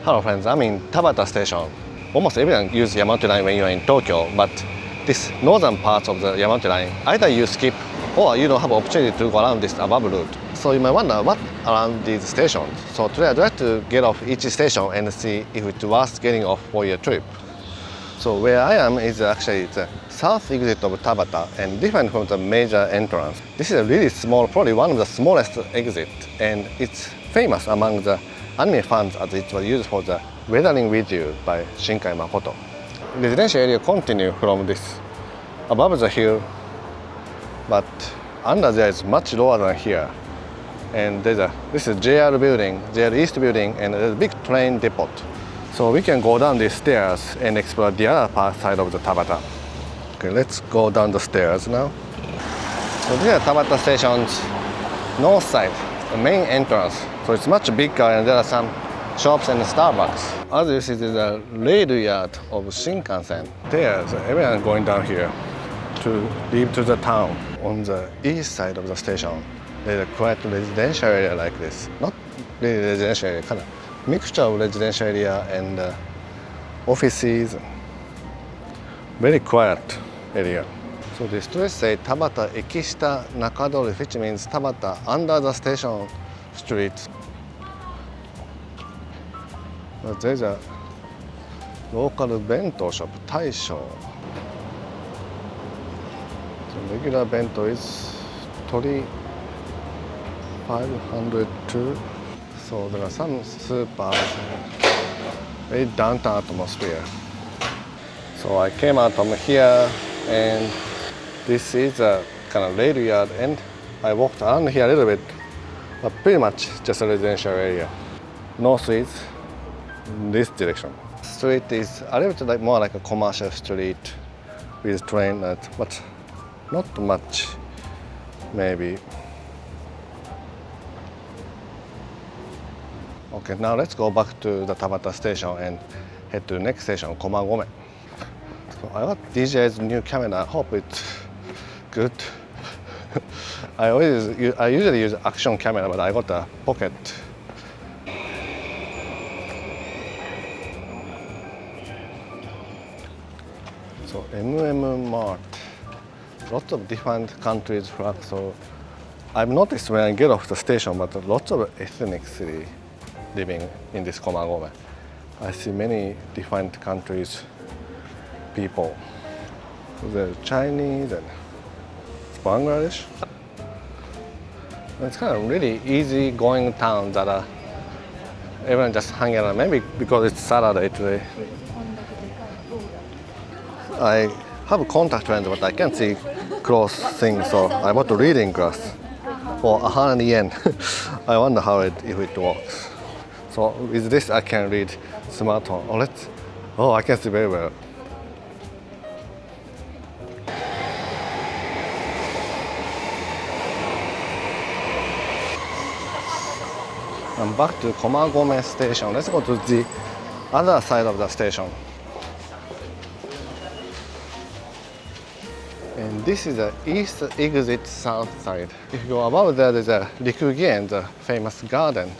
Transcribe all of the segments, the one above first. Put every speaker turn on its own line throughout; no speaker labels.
Hello friends, I'm in Tabata station. Almost everyone uses Yamanote Line when you're in Tokyo, but this northern part of the Yamanote Line, either you skip or you don't have opportunity to go around this above route. So you might wonder what around these stations. So today I'd like to get off each station and see if it's worth getting off for your trip. So where I am is actually the south exit of Tabata and different from the major entrance. This is a really small, probably one of the smallest exit, and it's famous among the anime fans as it was used for the Weathering with You by Shinkansen. Residential area continue from this above the hill, but under there is much lower than here. And this is JR building, JR East building, and there's a big train depot. So we can go down these stairs and explore the other side of the Tabata. Okay, let's go down the stairs now. So this is Tabata station's north side, the main entrance. So it's much bigger and there are some shops and Starbucks. As you see, there's a rail yard of Shinkansen. There, so everyone going down here to leave to the town. On the east side of the station, there's a quiet residential area like this. Not really residential area, kind of mixture of residential area and offices. Very quiet area. So the street say Tabata Ekishita Nakadori, which means Tabata under the station street. But there's a local bento shop, Taisho. So regular bento is 502. So there are some supers, very downtown atmosphere. So I came out from here, and this is a kind of rail yard, and I walked around here a little bit, but pretty much just a residential area. North is this direction. Street is a little bit like more like a commercial street with train, but not much, maybe. Okay, now let's go back to the Tabata station and head to the next station, Komagome. So I got DJI's new camera. I hope it's good. I usually use action camera, but I got a pocket. So Mart, lots of different countries flags. So I've noticed when I get off the station, but lots of ethnicity living in this Komagome. I see many different countries, people. There's Chinese and Bangladesh. It's kind of really easy going town that everyone just hanging around. Maybe because it's Saturday today. I have a contact lens, but I can't see close things, so I bought a reading glass for 100 yen. I wonder if it works. So with this I can read smartphone. Oh, I can see very well. I'm back to Komagome station. Let's go to the other side of the station. And this is the east exit south side. If you go above there, there's a Rikugien, the famous garden.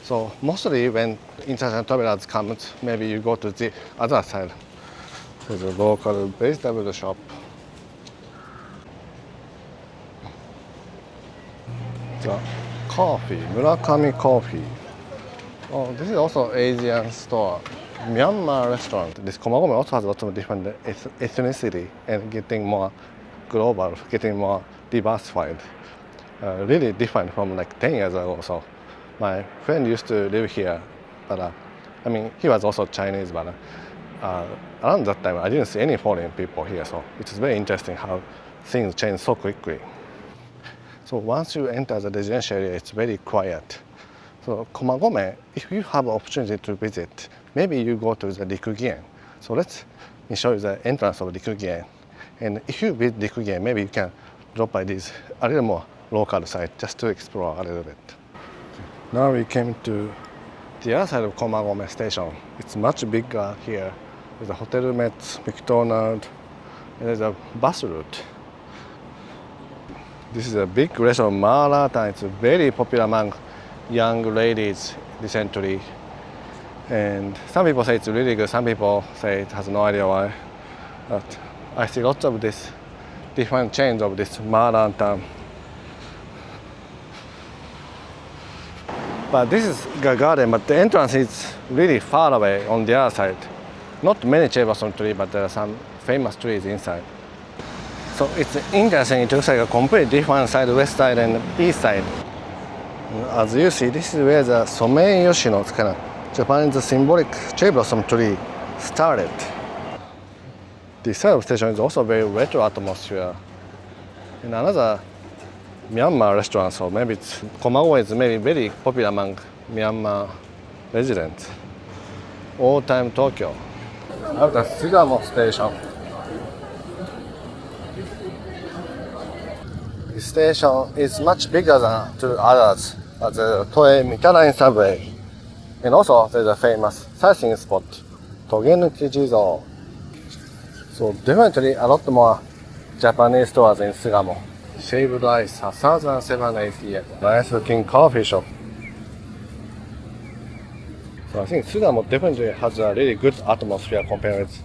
So mostly when international travelers come, maybe you go to the other side. There's a local vegetable shop. The coffee, Murakami Coffee. Oh, this is also Asian store. Myanmar restaurant. This Komagome also has lots of different ethnicity and getting more global, getting more diversified. Really different from like 10 years ago. So my friend used to live here, but he was also Chinese, but around that time I didn't see any foreign people here. So it's very interesting how things change so quickly. So once you enter the residential area, it's very quiet. So Komagome, if you have an opportunity to visit, maybe you go to the Rikugien. So let me show you the entrance of Rikugien. And if you visit Rikugien, maybe you can drop by this a little more local site just to explore a little bit. Now we came to the other side of Komagome station. It's much bigger here. There's a Hotel Met, McDonald's, and there's a bus route. This is a big restaurant, Marata. It's very popular among young ladies recently. And some people say it's really good, some people say it has no idea why. But I see lots of this different chains of this modern town. But this is the garden, but the entrance is really far away on the other side. Not many cherry blossom trees, but there are some famous trees inside. So it's interesting, it looks like a completely different side, west side and east side. As you see, this is where the Somenyoshi no kind of Japanese symbolic cherry blossom tree started. This side of the station is also very retro atmosphere. And another Myanmar restaurant, so maybe it's Komagome is maybe very popular among Myanmar residents. Old time Tokyo. After Sugamo station. This station is much bigger than two others, as the Yamanote Line subway. And also there's a famous sightseeing spot, Togenuki Jizo. So definitely a lot more Japanese stores in Sugamo. Shaved ice, 1,780 yen. Nice looking coffee shop. So I think Sugamo definitely has a really good atmosphere compared with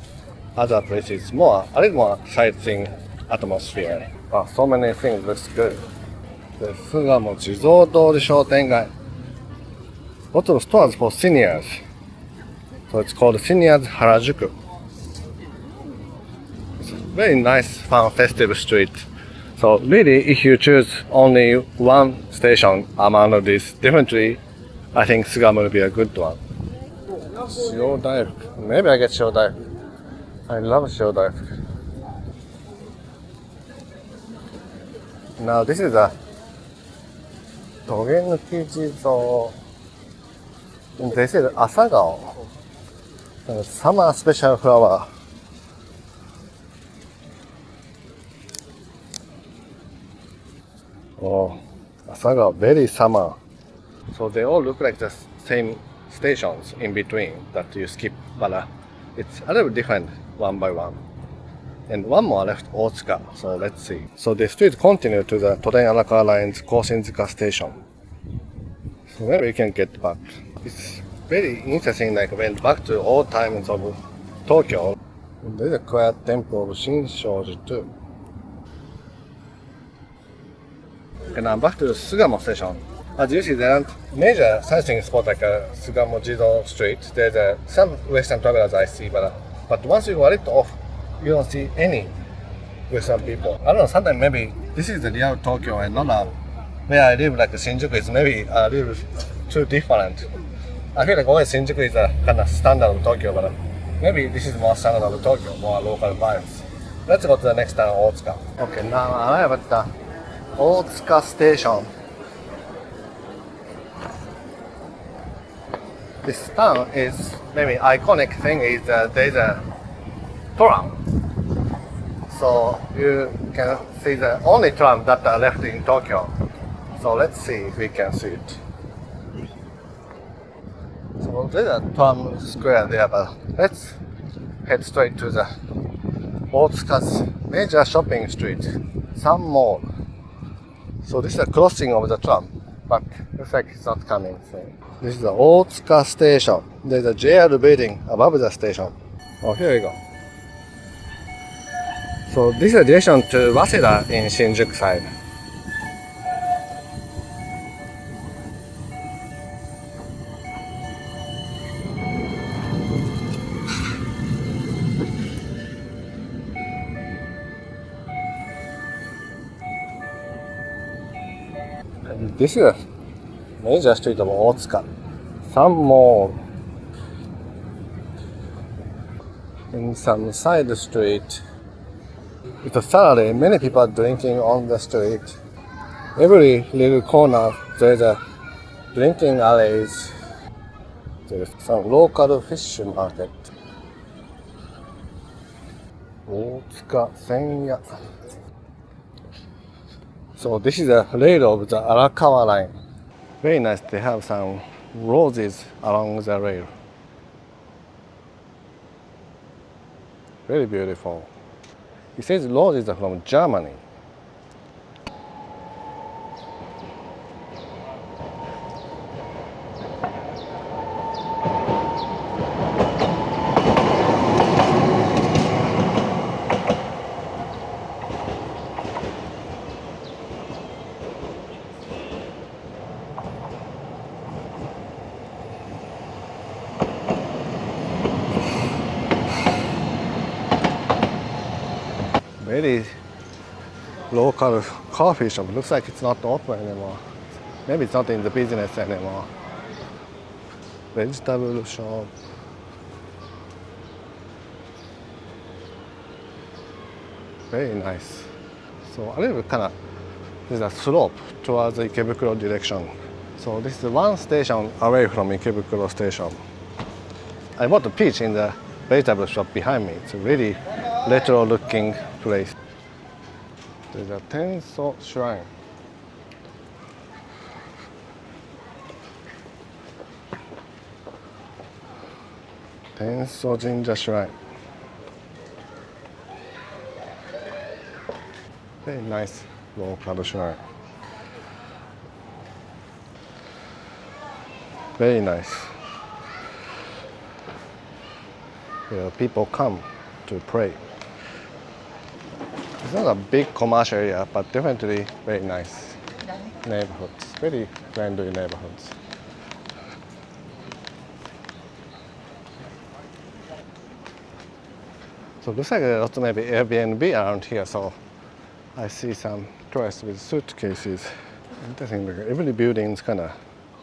other places. A little more sightseeing atmosphere. Wow, so many things looks good. The Sugamo Jizo-dori Shotengai. Lots of stores for seniors. So it's called Seniors Harajuku. It's a very nice, fun, festive street. So really, if you choose only one station among these, definitely I think Sugamo will be a good one. Shio Daifuku. Maybe I get Shio Daifuku. I love Shio Daifuku. Now this is a Togenuki Jizo. This is Asagao. Summer special flower. Oh, Asagao, very summer. So they all look like the same stations in between that you skip, but it's a little different one by one. And one more left, Otsuka. So let's see. So the street continues to the Toden Arakawa Line's Koshinzuka station. So maybe we can get back. It's very interesting, like went back to old times of Tokyo. And there's a quiet temple of Shinshoji too. And now back to Sugamo station. As you see, there aren't major sightseeing spots like Sugamo Jizo Street. There's some Western travelers I see, but once you go a little off, you don't see any Western people. I don't know, sometimes maybe this is the real Tokyo and not where I live, like Shinjuku is maybe a little too different. I feel like always Shinjuku is a kind of standard of Tokyo, but maybe this is more standard of Tokyo, more local vibes. Let's go to the next town, Otsuka. Okay, now I arrive at the Otsuka station. This town is maybe iconic thing is there's a tram. So you can see the only tram that are left in Tokyo. So let's see if we can see it. So there's a tram square there, but let's head straight to the Otsuka's major shopping street, Sun Mall. So this is a crossing of the tram, but looks like it's not coming. So this is the Otsuka station. There's a JR building above the station. Oh, here we go. So this is a direction to Waseda in Shinjuku side. This is a major street of Otsuka. Some mall. In some side street, it's a Saturday. Many people are drinking on the street. Every little corner there's a drinking alleys. There's some local fish market. Otsuka Senya. So this is a rail of the Arakawa line. Very nice. They have some roses along the rail. Very beautiful. It says roses are from Germany. Very local coffee shop. Looks like it's not open anymore. Maybe it's not in the business anymore. Vegetable shop. Very nice. So a little kind of, there's a slope towards the Ikebukuro direction. So this is one station away from Ikebukuro station. I bought a peach in the vegetable shop behind me. It's a really retro looking place. There's a Tenso shrine. Tenso Jinja shrine. Very nice local shrine. Very nice. Where people come to pray. It's not a big commercial area, but definitely very nice neighborhoods. Very friendly neighborhoods. So it looks like lots of maybe Airbnb around here. So I see some tourists with suitcases. Interesting. Every building's kind of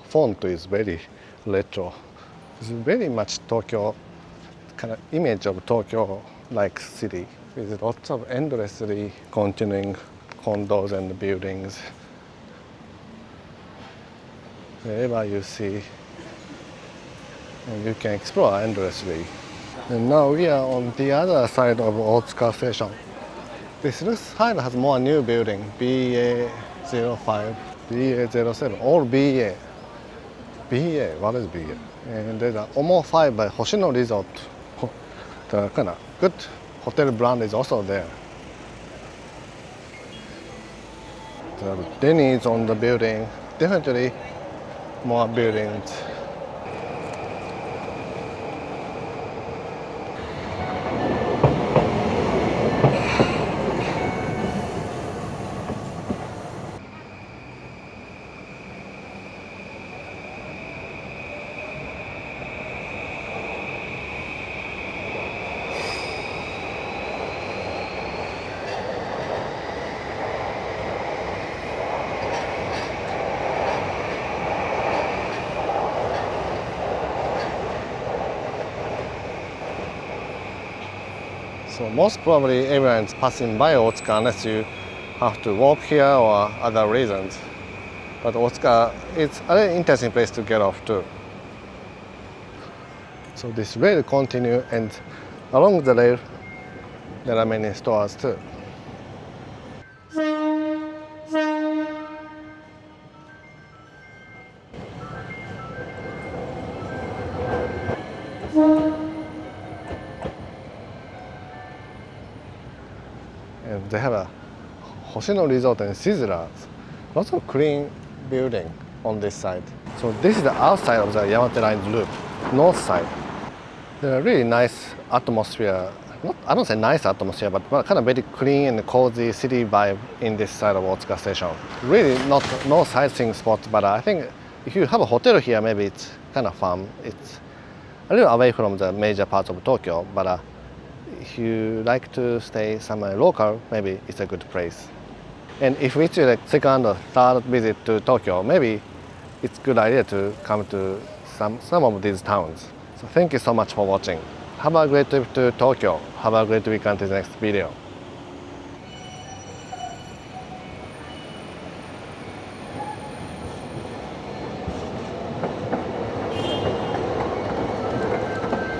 font is very retro. It's very much Tokyo, kind of image of Tokyo-like city with lots of endlessly continuing condos and buildings. Wherever you see, and you can explore endlessly. And now we are on the other side of Otsuka station. This side has more new building, BA05, BA07, all BA. BA, what is BA? And there's a Omo 5 by Hoshino Resort. The kind of good hotel brand is also there. The Denny's on the building, definitely more buildings. So most probably everyone's passing by Otsuka unless you have to walk here or other reasons. But Otsuka, it's a very interesting place to get off too. So this rail continue, and along the rail there are many stores too. And they have a Hoshino Resort and Sizzlers. Lots of clean building on this side. So this is the outside of the Yamanote Line loop, north side. There are really nice atmosphere. I don't say nice atmosphere, but kind of very clean and cozy city vibe in this side of Otsuka station. Really no sightseeing spots, but I think if you have a hotel here, maybe it's kind of fun. It's a little away from the major parts of Tokyo, but if you like to stay somewhere local, maybe it's a good place. And if it's your second or third visit to Tokyo, maybe it's a good idea to come to some of these towns. So thank you so much for watching. Have a great trip to Tokyo. Have a great week until the next video.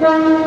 Bye.